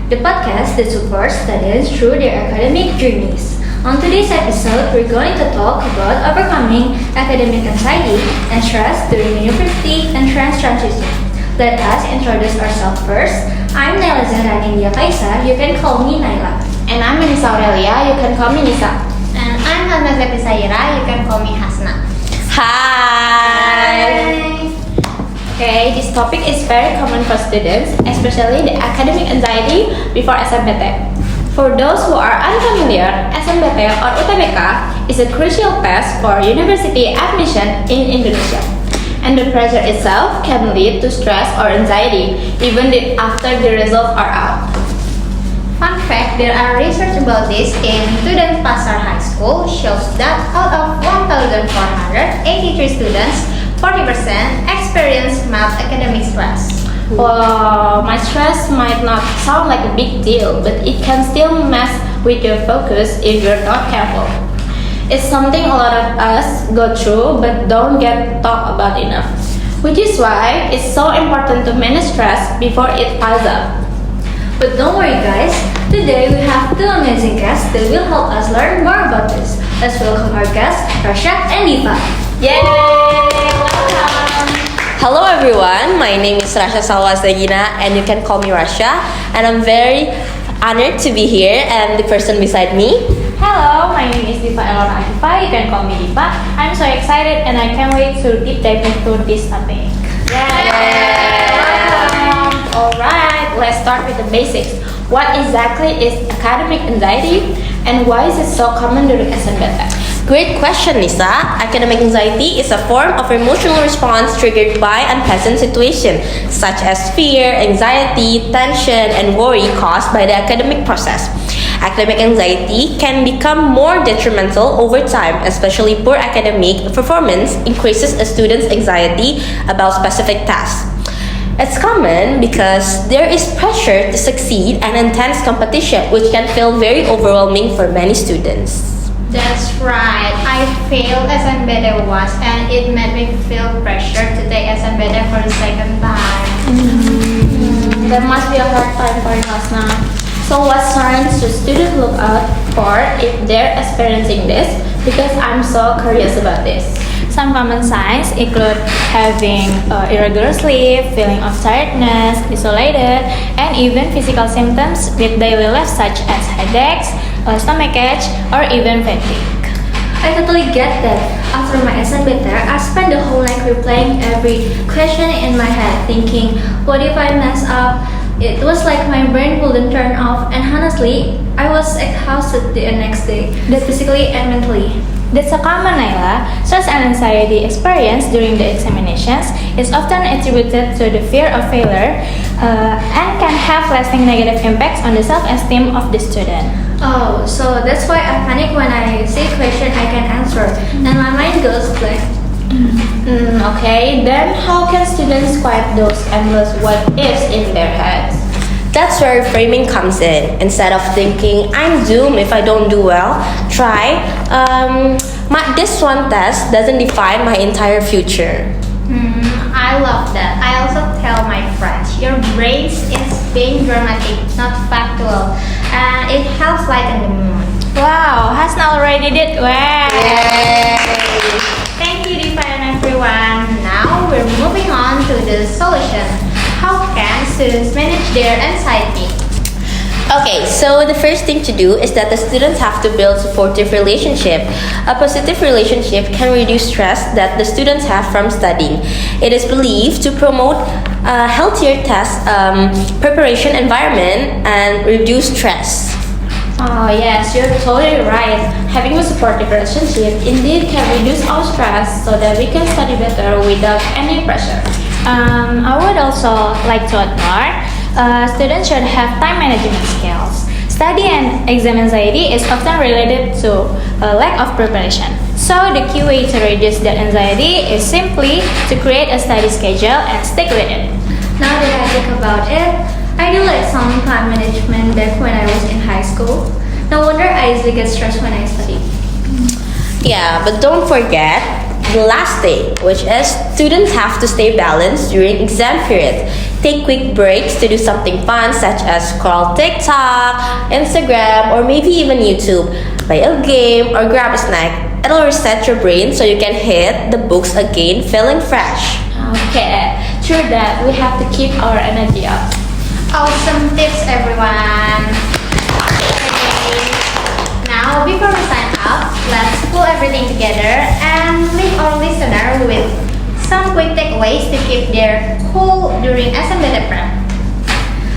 the podcast that supports students through their academic journeys. On today's episode, we're going to talk about overcoming academic anxiety and stress during university entrance transition. Let us introduce ourselves first. I'm Naila Zahra Nindya Kaisa. You can call me Naila. And I'm Anissa Aurelia, you can call me Nisa. And I'm Hannah Zaira, you can call me Hasna. Hi! Okay, this topic is very common for students, especially the academic anxiety before SNBT. For those who are unfamiliar, SNBT or UTBK is a crucial test for university admission in Indonesia. And the pressure itself can lead to stress or anxiety even after the results are out. Fun fact, there are research about this in Student Pasar High School shows that out of 1,483 students, 40% experience mild academic stress. Well, my stress might not sound like a big deal, but it can still mess with your focus if you're not careful. It's something a lot of us go through but don't get talked about enough, which is why it's so important to manage stress before it piles up. But don't worry guys, today we have two amazing guests that will help us learn more about this. Let's welcome our guests, Rasha and Diva. Yay! Welcome! Hello everyone, my name is Rasha Salwasdagina and you can call me Rasha, and I'm very honored to be here and the person beside me. Hello, my name is Diva Elora Akifa, you can call me Diva. I'm so excited and I can't wait to deep dive into this topic. Alright, let's start with the basics. What exactly is academic anxiety and why is it so common during SNBT? Great question, Nisa. Academic anxiety is a form of emotional response triggered by unpleasant situations such as fear, anxiety, tension, and worry caused by the academic process. Academic anxiety can become more detrimental over time, especially poor academic performance increases a student's anxiety about specific tasks. It's common because there is pressure to succeed and intense competition, which can feel very overwhelming for many students. That's right, I failed SNBT once and it made me feel pressure to take SNBT for the second time. That must be a hard time for Hasna. So what signs should students look out for if they're experiencing this? Because I'm so curious about this. Some common signs include having irregular sleep, feeling of tiredness, isolated, and even physical symptoms with daily life such as headaches, stomachache, or even fatigue. I totally get that. After my SNBT, I spent the whole night replaying every question in my head, thinking, what if I mess up? It was like my brain wouldn't turn off, and honestly, I was exhausted the next day, physically and mentally. That's a common, Naila. Stress and anxiety experienced during the examinations is often attributed to the fear of failure and can have lasting negative impacts on the self-esteem of the student. Oh, so that's why I panic when I see a question I can answer, and my mind goes blank. Okay, then how can students quiet those endless what-ifs in their heads? That's where framing comes in. Instead of thinking, I'm doomed if I don't do well, try, this one test doesn't define my entire future. I love that. I also tell my friends, your brain is being dramatic, not factual, and it helps lighten the mood. Wow, Hasna already did well. Thank you, Diva and everyone. Now we're moving on to the solution. How can students manage their anxiety? Okay, so the first thing to do is that the students have to build supportive relationship. A positive relationship can reduce stress that the students have from studying. It is believed to promote a healthier test preparation environment and reduce stress. Oh yes, you're totally right. Having a supportive relationship indeed can reduce our stress so that we can study better without any pressure. I would also like to add more. Students should have time management skills. Study and exam anxiety is often related to a lack of preparation. So the key way to reduce that anxiety is simply to create a study schedule and stick with it. Now that I think about it, I do like some time management back when I was in high school. No wonder I easily get stressed when I study. Yeah, but don't forget, the last day, which is students have to stay balanced during exam periods. Take quick breaks to do something fun such as scroll TikTok, Instagram, or maybe even YouTube. Play a game or grab a snack. It'll reset your brain so you can hit the books again feeling fresh. Okay, through that we have to keep our energy up. Awesome tips, everyone. Okay. Now, before we sign out, let's pull everything together and leave our listener with some quick takeaways to keep their cool during SMBT prep.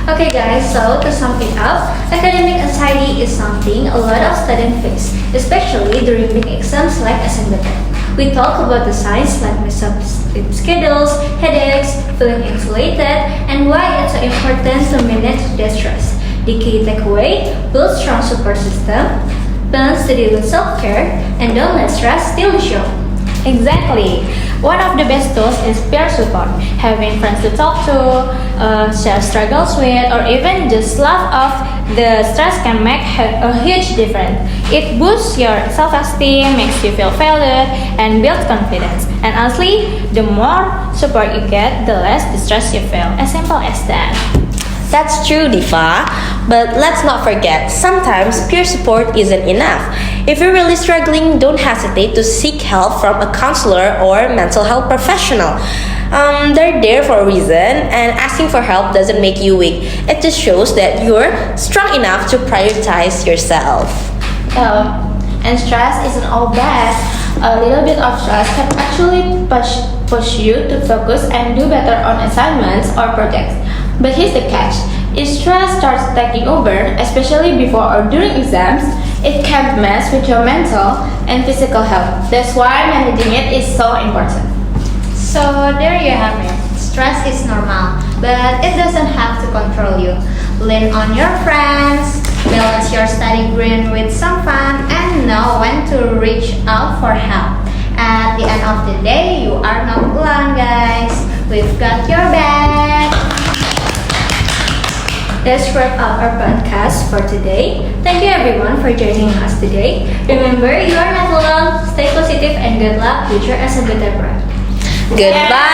Okay guys, so to sum it up, academic anxiety is something a lot of students face, especially during big exams like SMBT. We talk about the signs like messed up sleep schedules, headaches, feeling isolated, and why it's so important to manage the stress. The key takeaway: build strong support system, balance study with self-care, and don't let stress steal the show. Exactly. One of the best tools is peer support. Having friends to talk to, share struggles with, or even just laugh off the stress can make a huge difference. It boosts your self-esteem, makes you feel valued, and builds confidence. And honestly, the more support you get, the less the stress you feel. As simple as that. That's true, Diva. But let's not forget, sometimes peer support isn't enough. If you're really struggling, don't hesitate to seek help from a counselor or mental health professional. They're there for a reason, and asking for help doesn't make you weak. It just shows that you're strong enough to prioritize yourself. And stress isn't all bad. A little bit of stress can actually push you to focus and do better on assignments or projects. But here's the catch. If stress starts taking over, especially before or during exams, it can mess with your mental and physical health. That's why managing it is so important. So there you have it. Stress is normal, but it doesn't have to control you. Lean on your friends, balance your study brain with some fun, and know when to reach out for help. At the end of the day, you are not alone, guys. We've got your back. Let's wrap up our podcast for today. Thank you everyone for joining us today. Remember, you are not alone. Stay positive and good luck with your SMBT prep. Goodbye!